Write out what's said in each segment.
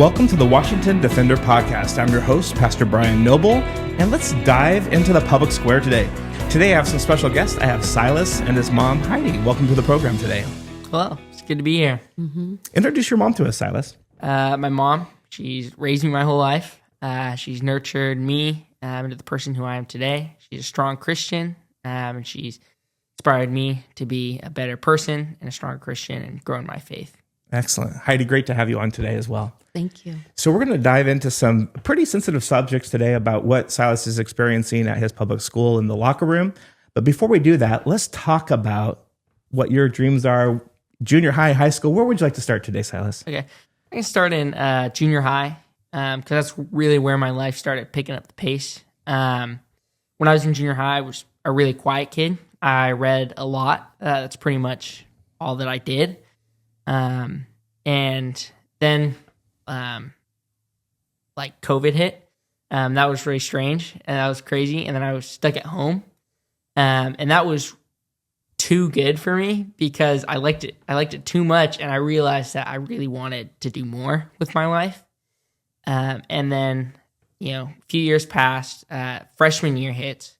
welcome to the Washington Defender Podcast. I'm your host, Pastor Brian Noble, and let's dive into the public square today. Today I have some special guests. I have Silas and his mom, Heidi. Welcome to the program today. Hello, it's good to be here. Mm-hmm. Introduce your mom to us, Silas. My mom, she's raised me my whole life. She's nurtured me into the person who I am today. She's a strong Christian, and she's inspired me to be a better person and a stronger Christian and grow in my faith. Excellent. Heidi, great to have you on today as well. Thank you. So we're going to dive into some pretty sensitive subjects today about what Silas is experiencing at his public school in the locker room. But before we do that, let's talk about what your dreams are, junior high, high school. Where would you like to start today, Silas? Okay. I can start in junior high because that's really where my life started picking up the pace. When I was in junior high, I was a really quiet kid. I read a lot. That's pretty much all that I did. And then, like COVID hit, that was really strange and that was crazy. And then I was stuck at home. And that was too good for me because I liked it. I liked it too much. And I realized that I really wanted to do more with my life. And then, a few years passed, freshman year hits.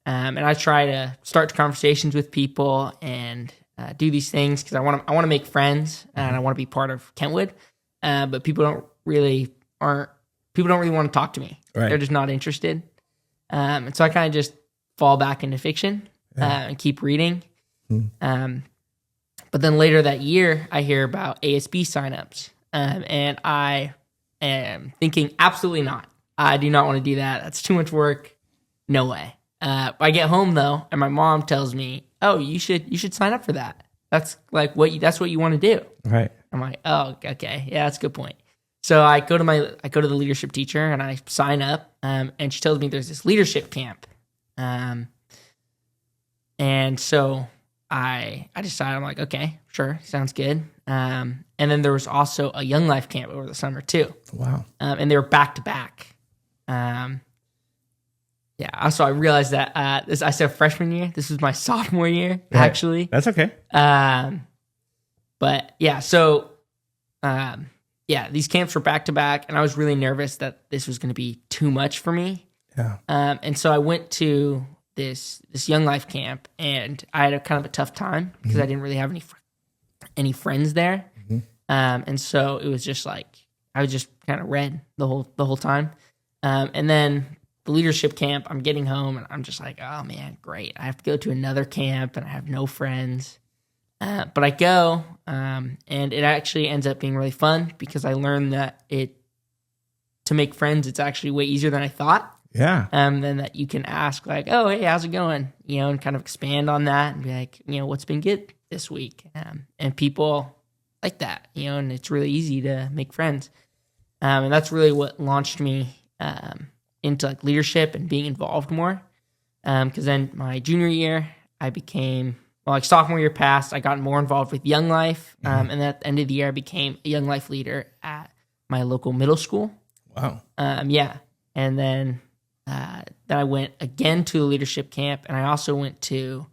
And I try to start conversations with people and do these things because I want to make friends and I want to be part of Kentwood, but people don't really want to talk to me. Right. They're just not interested, and so I kind of just fall back into fiction and keep reading. But then later that year, I hear about ASB signups, and I am thinking, absolutely not. I do not want to do that. That's too much work. No way. I get home though, and my mom tells me, "Oh, you should sign up for that. That's like that's what you want to do." Right. I'm like, "Oh, okay, yeah, that's a good point." So I go to the leadership teacher and I sign up, and she tells me there's this leadership camp, and so I decide, I'm like, okay, sure, sounds good. And then there was also a Young Life camp over the summer too. Wow. And they were back to back. Yeah, so I realized that I said freshman year. This was my sophomore year, actually. That's okay. But yeah, so these camps were back to back, and I was really nervous that this was going to be too much for me. Yeah. And so I went to this Young Life camp, and I had a kind of a tough time because I didn't really have any friends there. And so it was just like I was just kind of read the whole time, and then the leadership camp, I'm getting home and I'm just like, oh man, great. I have to go to another camp and I have no friends. But I go, and it actually ends up being really fun because I learned that to make friends, it's actually way easier than I thought. Yeah. And that you can ask like, oh, hey, how's it going? And kind of expand on that and be like, what's been good this week? And people like that, and it's really easy to make friends. And that's really what launched me, into like leadership and being involved more. Because then my junior year, I became, sophomore year passed, I got more involved with Young Life. And at the end of the year, I became a Young Life leader at my local middle school. Wow. Yeah. And then I went again to a leadership camp, and I also went to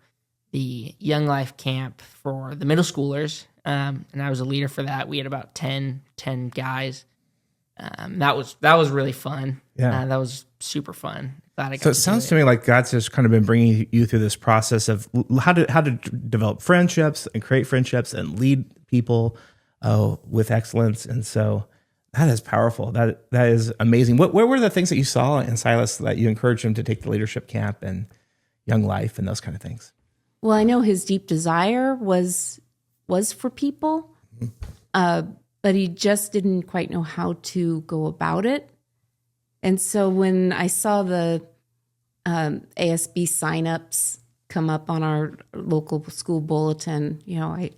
the Young Life camp for the middle schoolers. And I was a leader for that. We had about 10 guys. That was really fun. Yeah, that was super fun. So it sounds to me like God's just kind of been bringing you through this process of how to develop friendships and create friendships and lead people with excellence. And so that is powerful. That is amazing. What were the things that you saw in Silas that you encouraged him to take the leadership camp and Young Life and those kind of things? Well, I know his deep desire was for people. But he just didn't quite know how to go about it. And so when I saw the ASB signups come up on our local school bulletin,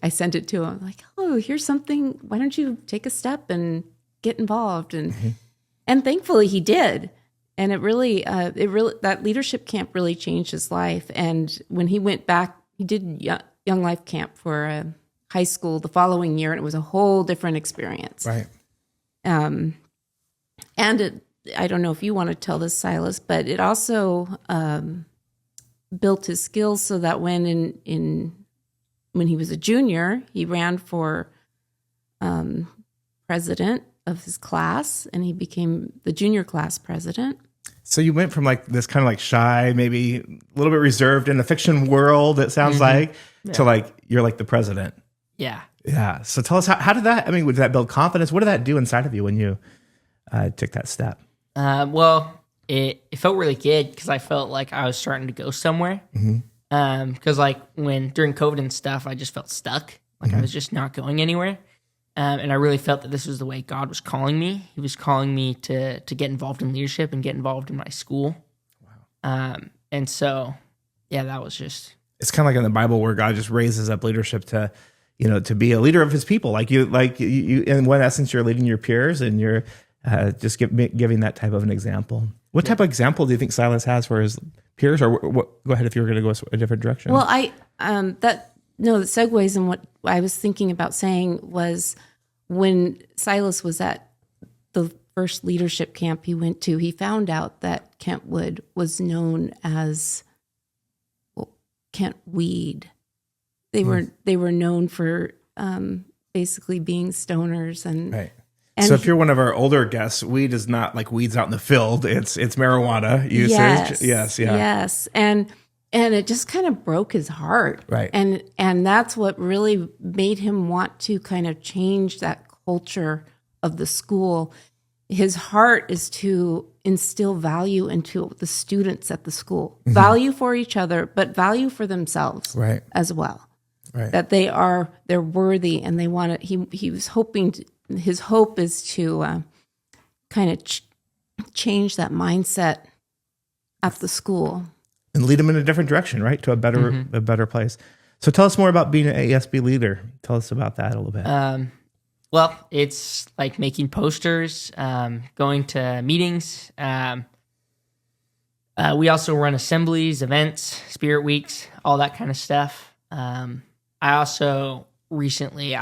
I sent it to him like, oh, here's something. Why don't you take a step and get involved? And thankfully he did. And it really that leadership camp really changed his life. And when he went back, he did Young Life camp for high school the following year, and it was a whole different experience. Right. And I don't know if you want to tell this, Silas, but it also built his skills so that when he was a junior, he ran for president of his class, and he became the junior class president. So you went from like this kind of like shy, maybe a little bit reserved in the fiction world, it sounds like, to like you're like the president. Yeah. Yeah. So tell us, how did that, I mean, did that build confidence? What did that do inside of you when you took that step? Well, it felt really good because I felt like I was starting to go somewhere. Because like during COVID and stuff, I just felt stuck. Like I was just not going anywhere. And I really felt that this was the way God was calling me. He was calling me to get involved in leadership and get involved in my school. Wow. And so, yeah, that was just... It's kind of like in the Bible where God just raises up leadership to, to be a leader of his people. Like you in one essence, you're leading your peers and you're just giving that type of an example. What type of example do you think Silas has for his peers? Or go ahead if you were going to go a different direction. Well, that segues in what I was thinking about saying was when Silas was at the first leadership camp he went to, he found out that Kentwood was known as Kentweed. They were known for basically being stoners and. Right. And so if you're one of our older guests, weed is not like weeds out in the field. It's marijuana usage. Yes. And it just kind of broke his heart. Right. And that's what really made him want to kind of change that culture of the school. His heart is to instill value into the students at the school. Value for each other, but value for themselves as well. Right. That they're worthy and they want to, he was hoping his hope is to kind of change that mindset at the school and lead them in a different direction, right? To a better place. So tell us more about being an ASB leader. Tell us about that a little bit. Well, it's like making posters, going to meetings. We also run assemblies, events, spirit weeks, all that kind of stuff. I also recently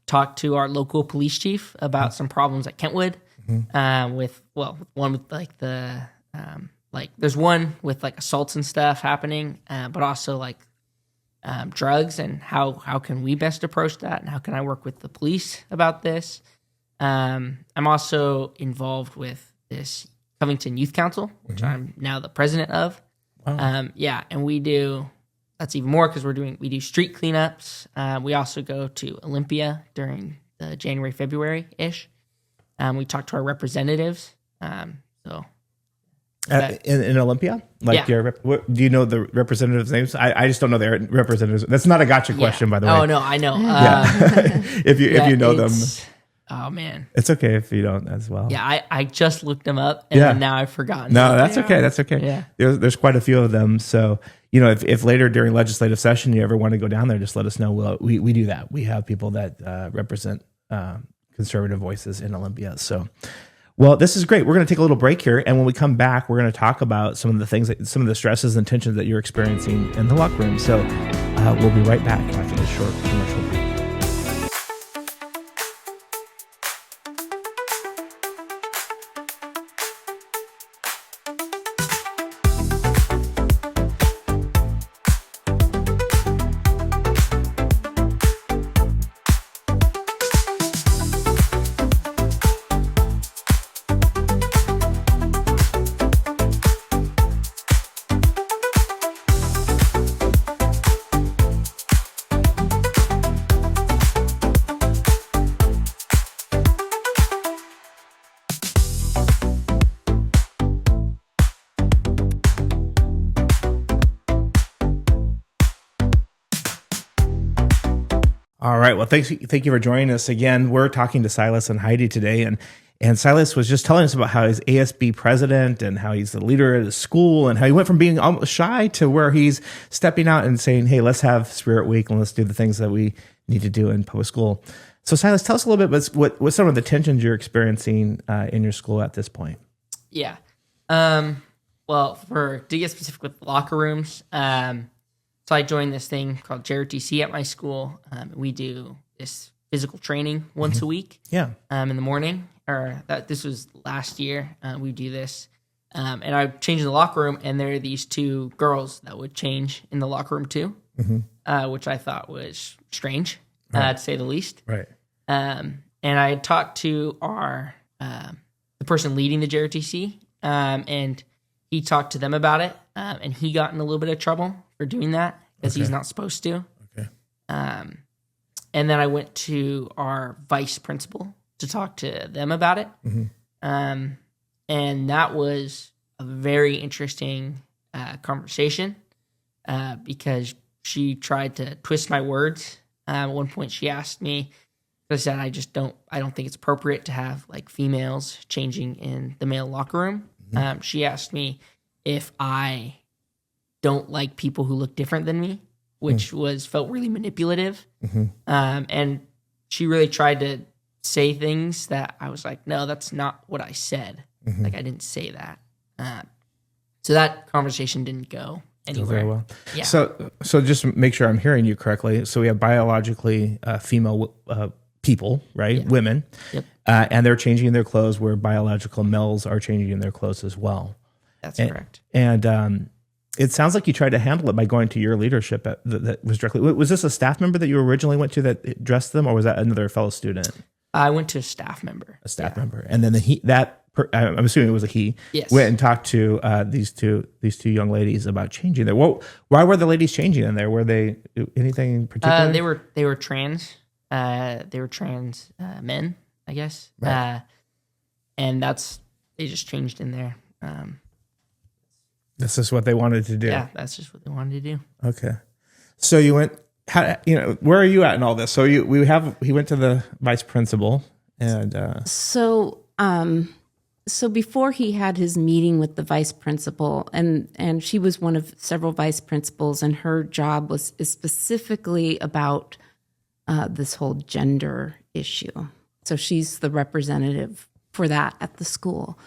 talked to our local police chief about some problems at Kentwood. One with like the there's one with like assaults and stuff happening, but also like drugs and how can we best approach that and how can I work with the police about this. I'm also involved with this Covington Youth Council, which I'm now the president of. Wow. And we do. That's even more because we do street cleanups. We also go to Olympia during the January, February-ish. We talk to our representatives. In Olympia? Do you know the representatives' names? I just don't know their representatives. That's not a gotcha question, by the way. Oh, no, I know. If you know them. Oh, man. It's okay if you don't as well. Yeah, I just looked them up, and then now I've forgotten. No, that's okay. That's okay. Yeah. There's quite a few of them. So, if later during legislative session you ever want to go down there, just let us know. We do that. We have people that represent conservative voices in Olympia. So, well, this is great. We're going to take a little break here, and when we come back, we're going to talk about some of the stresses and tensions that you're experiencing in the locker room. So, we'll be right back after this short commercial break. All right. Well, thank you for joining us again. We're talking to Silas and Heidi today, and Silas was just telling us about how he's ASB president and how he's the leader of the school and how he went from being almost shy to where he's stepping out and saying, "Hey, let's have Spirit Week and let's do the things that we need to do in public school." So, Silas, tell us a little bit about what some of the tensions you're experiencing in your school at this point. Yeah. Well, to get specific with locker rooms. So I joined this thing called JRTC at my school. We do this physical training once a week. Yeah. In the morning, this was last year. We do this, and I changed in the locker room, and there are these two girls that would change in the locker room too, which I thought was strange, to say the least. Right. And I had talked to the person leading the JRTC, and he talked to them about it, and he got in a little bit of trouble for doing that because he's not supposed to. Okay. And then I went to our vice principal to talk to them about it. And that was a very interesting conversation because she tried to twist my words. At one point she asked me, I said, I don't think it's appropriate to have like females changing in the male locker room. She asked me if I don't like people who look different than me, which felt really manipulative. And she really tried to say things that I was like, no, that's not what I said. Like I didn't say that. So that conversation didn't go anywhere. Very well. Yeah. So just make sure I'm hearing you correctly. So we have biologically female people, right? Yeah. Women. Yep. And they're changing their clothes where biological males are changing their clothes as well. That's correct. And it sounds like you tried to handle it by going to your leadership that was directly. Was this a staff member that you originally went to that dressed them, or was that another fellow student? I went to a staff member. A staff member. And then I'm assuming it was a he. Yes. Went and talked to these two young ladies about changing there. Why were the ladies changing in there? Were they anything in particular? They were trans. They were trans men, I guess. Right. And they just changed in there. This is what they wanted to do. Yeah, that's just what they wanted to do. Okay. So you went. Where are you at in all this? So he went to the vice principal and. So before he had his meeting with the vice principal, and she was one of several vice principals, and her job is specifically about this whole gender issue. So she's the representative for that at the school.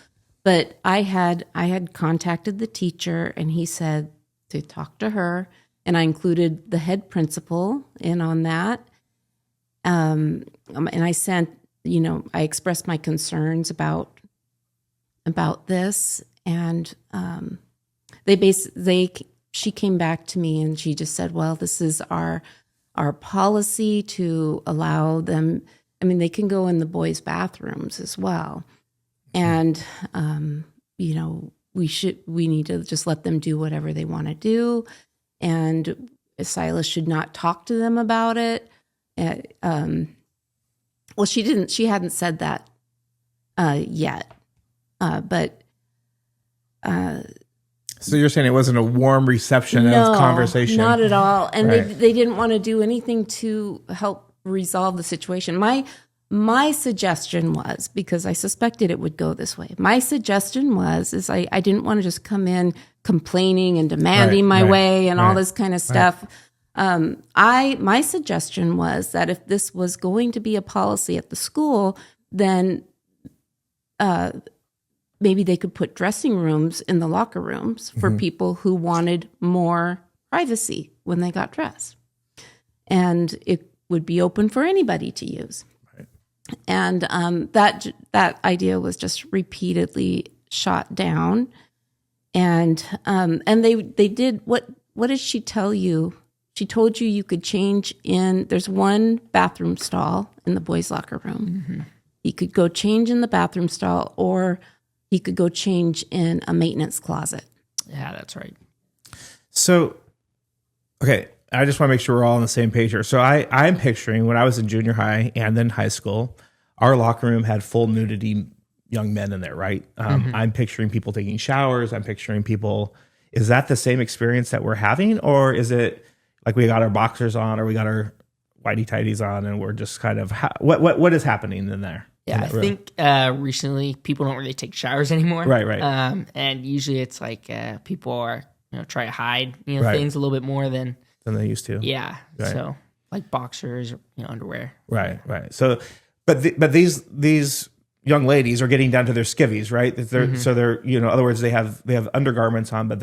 But I had contacted the teacher, and he said to talk to her, and I included the head principal in on that. And I sent, I expressed my concerns about this, and she came back to me and she just said, well, this is our policy to allow them. I mean, they can go in the boys' bathrooms as well. And, we need to just let them do whatever they want to do. And Silas should not talk to them about it. Well, she hadn't said that yet. So you're saying it wasn't a warm reception of conversation? Not at all. And right. they didn't want to do anything to help resolve the situation. My suggestion was, because I suspected it would go this way, my suggestion was I didn't want to just come in complaining and demanding my way and all this kind of stuff. My suggestion was that if this was going to be a policy at the school, then maybe they could put dressing rooms in the locker rooms for people who wanted more privacy when they got dressed. And it would be open for anybody to use. Right. And that idea was just repeatedly shot down. And they did, what did she tell you? She told you could change there's one bathroom stall in the boys' locker room. Mm-hmm. He could go change in the bathroom stall, or he could go change in a maintenance closet. Yeah, that's right. So, okay, I just want to make sure we're all on the same page here. So I'm picturing when I was in junior high and then high school, our locker room had full nudity young men in there, right? I'm picturing people taking showers. I'm picturing people. Is that the same experience that we're having? Or is it like we got our boxers on or we got our whitey tighties on and we're just kind of, what is happening in there? Yeah, I think recently people don't really take showers anymore. Right. And usually it's like people are, try to hide, things a little bit more than they used to. Yeah. Right. So like boxers or, underwear. Right. So, but these young ladies are getting down to their skivvies, right? So they're, in other words, they have undergarments on, but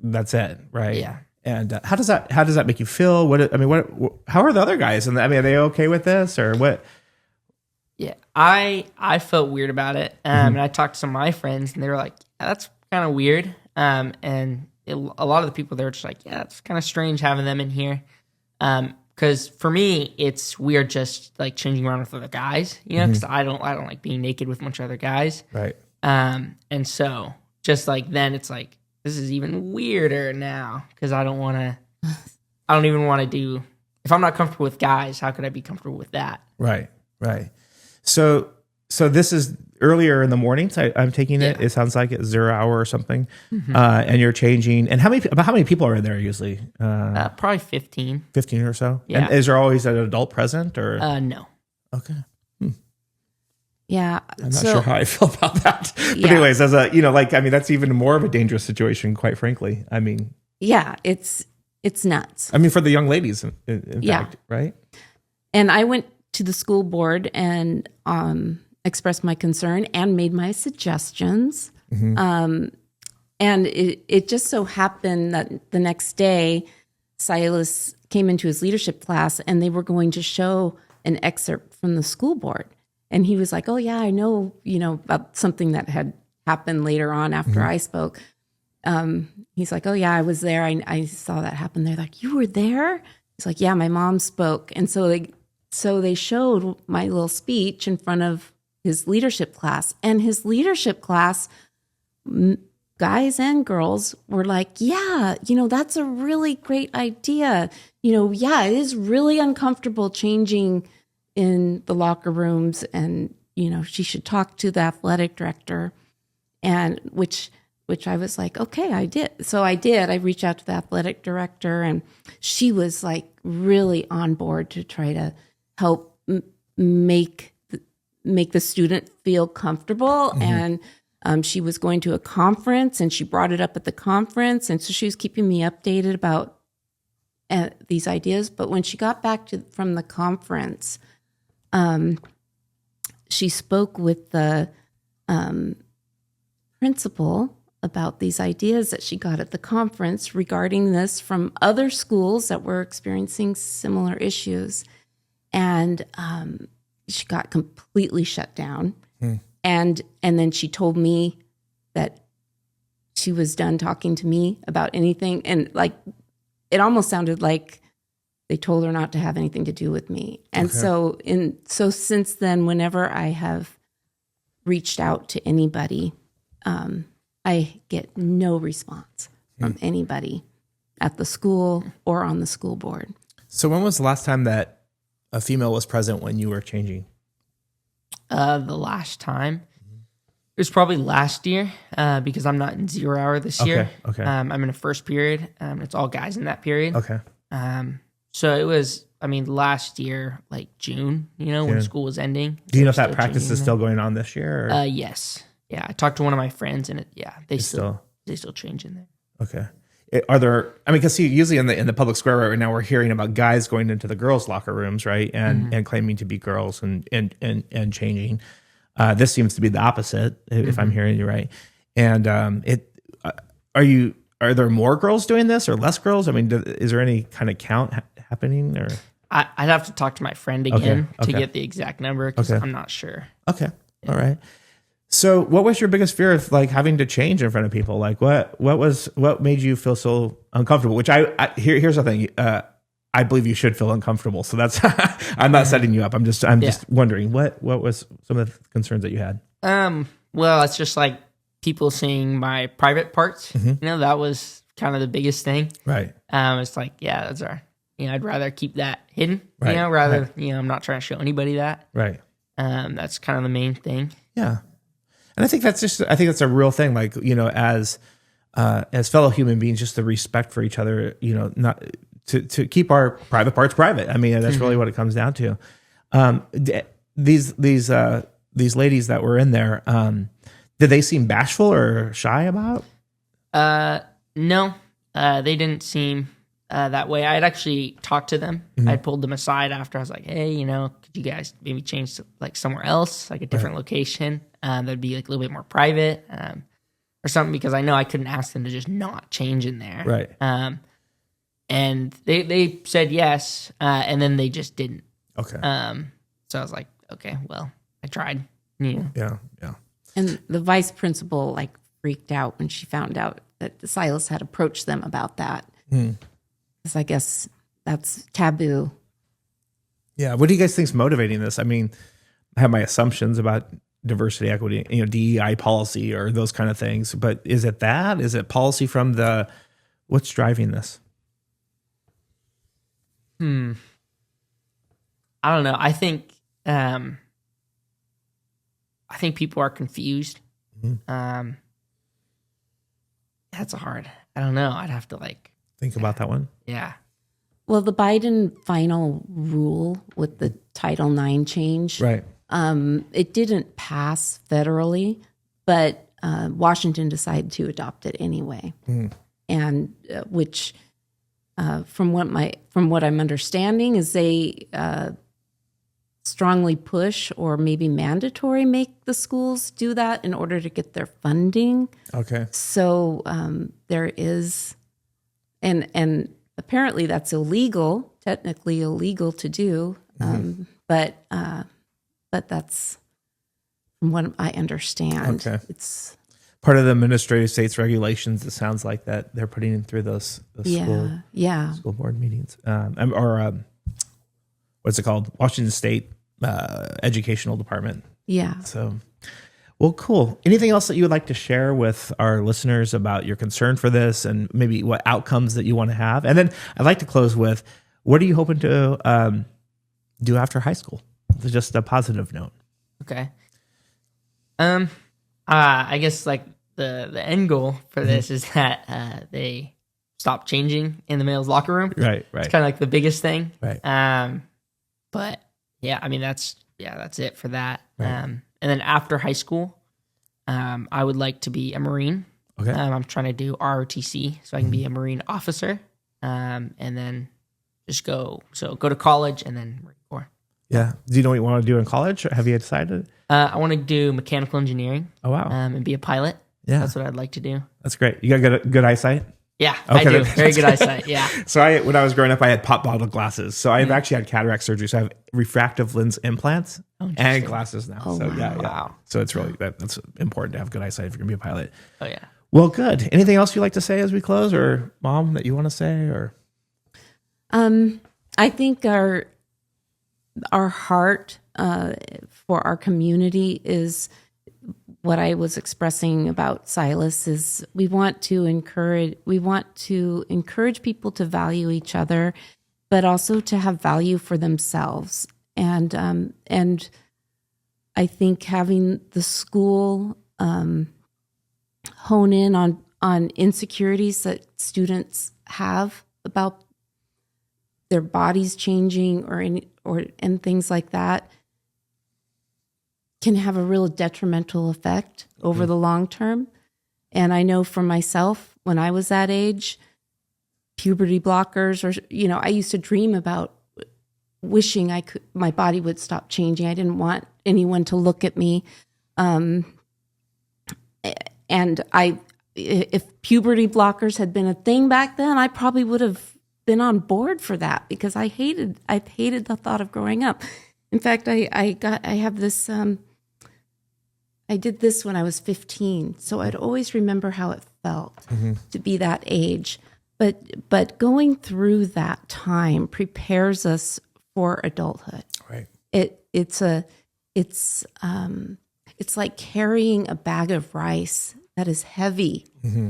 that's it, right? Yeah. And how does that make you feel? How are the other guys? And are they okay with this or what? Yeah, I felt weird about it, and I talked to some of my friends, and they were like, yeah, "That's kind of weird." A lot of the people there were just like, "Yeah, it's kind of strange having them in here." Because for me, we are just like changing around with other guys, you know, because I don't like being naked with a bunch of other guys. Right. And so just like then it's like, this is even weirder now because I don't even want to do, if I'm not comfortable with guys, how could I be comfortable with that? Right. Right. So this is earlier in the mornings. I'm taking it. It sounds like it's 0 hour or something. And you're changing. And how many people are in there usually? Probably 15. 15 or so. Yeah. And is there always an adult present or? No. Okay. Yeah. I'm not sure how I feel about that. But Yeah. anyways, as a, that's even more of a dangerous situation, quite frankly. I mean, yeah, it's nuts. I mean, for the young ladies, in fact, right? And I went to the school board and expressed my concern and made my suggestions. And it just so happened that the next day, Silas came into his leadership class and they were going to show an excerpt from the school board. And he was like, oh, yeah, I know, about something that had happened later on after I spoke. He's like, oh, yeah, I was there. I saw that happen. They're like, you were there? He's like, yeah, my mom spoke. And so they showed my little speech in front of his leadership class. And his leadership class, guys and girls, were like, yeah, that's a really great idea. Yeah, it is really uncomfortable changing in the locker rooms, and she should talk to the athletic director, and which I was like, okay, I did. So I did. I reached out to the athletic director, and she was like really on board to try to help make the student feel comfortable. And she was going to a conference, and she brought it up at the conference, and so she was keeping me updated about these ideas. But when she got back from the conference, she spoke with the principal about these ideas that she got at the conference regarding this from other schools that were experiencing similar issues. And she got completely shut down. And then she told me that she was done talking to me about anything. And like, it almost sounded like they told her not to have anything to do with me. And so since then, whenever I have reached out to anybody, I get no response from anybody at the school or on the school board. So when was the last time that a female was present when you were changing? The last time, it was probably last year, because I'm not in 0 hour this year. Okay. I'm in a first period. It's all guys in that period. Okay. So it was, last year, like June, when school was ending. Do you know if that practice is still going on this year? Or? Yes. Yeah. I talked to one of my friends, and they still change in there. Okay. Are there? Because usually in the public square right now, we're hearing about guys going into the girls' locker rooms, right, and claiming to be girls and changing. This seems to be the opposite, if I'm hearing you right. And are there more girls doing this or less girls? Is there any kind of count happening? Or I'd have to talk to my friend again to get the exact number, because I'm not sure. Okay. Yeah. All right. So what was your biggest fear of like having to change in front of people? Like what made you feel so uncomfortable? Which here's the thing. I believe you should feel uncomfortable. So that's, I'm not setting you up. I'm just wondering what was some of the concerns that you had? Well, it's just like people seeing my private parts, that was kind of the biggest thing. Right. It's like, that's I'd rather keep that hidden, I'm not trying to show anybody that. Right. That's kind of the main thing. Yeah. And I think that's a real thing. Like, as fellow human beings, just the respect for each other, not to keep our private parts private. That's really what it comes down to. These ladies that were in there, did they seem bashful or shy about? No, they didn't seem that way. I had actually talked to them. I pulled them aside after. I was like, hey, could you guys maybe change to like somewhere else, like a different location that'd be like a little bit more private or something, because I know I couldn't ask them to just not change in there. Right. And they said yes, and then they just didn't. Okay. So I was like, okay, well, I tried. Yeah. And the vice principal like freaked out when she found out that Silas had approached them about that. Because I guess that's taboo Yeah. What do you guys think is motivating this? I mean, I have my assumptions about diversity, equity, DEI policy or those kind of things, but is it that? Is it policy from what's driving this? I don't know. I think people are confused. That's hard. I don't know. I'd have to think about that one. Yeah. Well, the Biden final rule with the Title IX change, right? It didn't pass federally, but Washington decided to adopt it anyway, and which, from what I'm understanding, is they strongly push or maybe mandatory make the schools do that in order to get their funding. Okay. So there is, and apparently that's illegal, technically illegal to do, but that's from what I understand. Okay. It's part of the administrative states regulations. It sounds like that they're putting in through those school board meetings, what's it called? Washington State Educational Department. Yeah. So, well, cool. Anything else that you would like to share with our listeners about your concern for this and maybe what outcomes that you want to have? And then I'd like to close with, what are you hoping to do after high school? Just a positive note. Okay. I guess the end goal for this is that they stop changing in the male's locker room. Right. It's kind of like the biggest thing. Right. But yeah, I mean that's it for that. Right. And then after high school, I would like to be a Marine. Okay. I'm trying to do ROTC so I can be a Marine officer. And then just go to college and then Marine Corps. Yeah. Do you know what you want to do in college? Or have you decided? I want to do mechanical engineering. Oh, wow. And be a pilot. Yeah. That's what I'd like to do. That's great. You got good eyesight? Yeah, okay, I do. Very good eyesight. Yeah. So when I was growing up, I had pop bottle glasses. So I've actually had cataract surgery. So I have refractive lens implants and glasses now. Oh, so wow. yeah. Wow. So it's really, that's important to have good eyesight if you're going to be a pilot. Oh, yeah. Well, good. Anything else you'd like to say as we close, or Mom, that you want to say, or? I think our heart for our community is what I was expressing about Silas. Is we want to encourage people to value each other, but also to have value for themselves. And I think having the school hone in on insecurities that students have about their bodies changing and things like that can have a real detrimental effect over the long term. And I know for myself, when I was that age, puberty blockers, or I used to dream about wishing my body would stop changing. I didn't want anyone to look at me. And if puberty blockers had been a thing back then, I probably would have been on board for that, because I hated the thought of growing up. In fact, I have this, I did this when I was 15. So I'd always remember how it felt to be that age. But going through that time prepares us for adulthood. Right. It's like carrying a bag of rice that is heavy.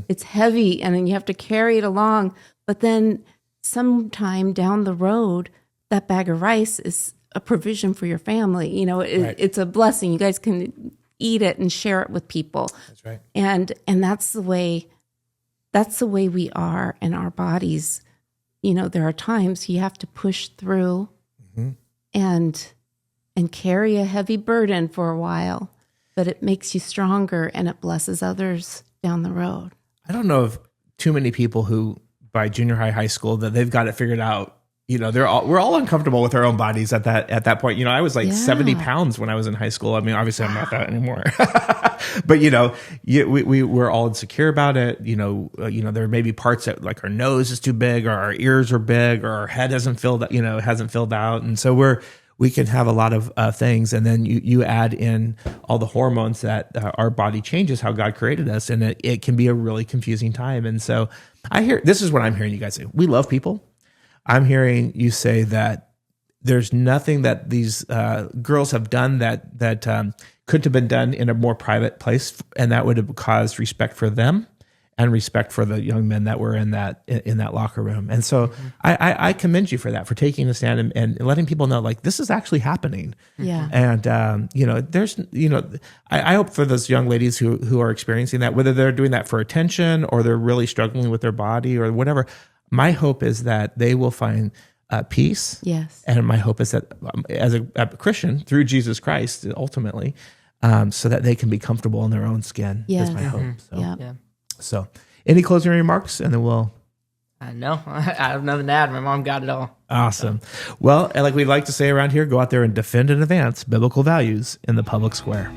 It's heavy, and then you have to carry it along. But then sometime down the road, that bag of rice is a provision for your family. It's a blessing. You guys can eat it and share it with people. That's right. And that's the way we are in our bodies. There are times you have to push through and carry a heavy burden for a while, but it makes you stronger and it blesses others down the road. I don't know of too many people who by junior high school that they've got it figured out. We're all uncomfortable with our own bodies at that point. I was like 70 pounds when I was in high school. I mean, obviously I'm not that anymore, but we're all insecure about it. There may be parts that, like, our nose is too big, or our ears are big, or our head hasn't filled out. And so we can have a lot of things. And then you add in all the hormones that our body changes, how God created us. And it can be a really confusing time. And so this is what I'm hearing you guys say. We love people. I'm hearing you say that there's nothing that these girls have done that couldn't have been done in a more private place, and that would have caused respect for them and respect for the young men that were in that locker room. And so I commend you for that, for taking a stand and letting people know, like, this is actually happening. Yeah. And, there's, I hope for those young ladies who are experiencing that, whether they're doing that for attention or they're really struggling with their body or whatever, my hope is that they will find peace. Yes. And my hope is that as a Christian, through Jesus Christ, ultimately, so that they can be comfortable in their own skin. Yes. Is my hope. So. Yeah. So, any closing remarks, and then we'll. No, I have nothing to add. My mom got it all. Awesome. Well, and like we like to say around here, go out there and defend and advance biblical values in the public square.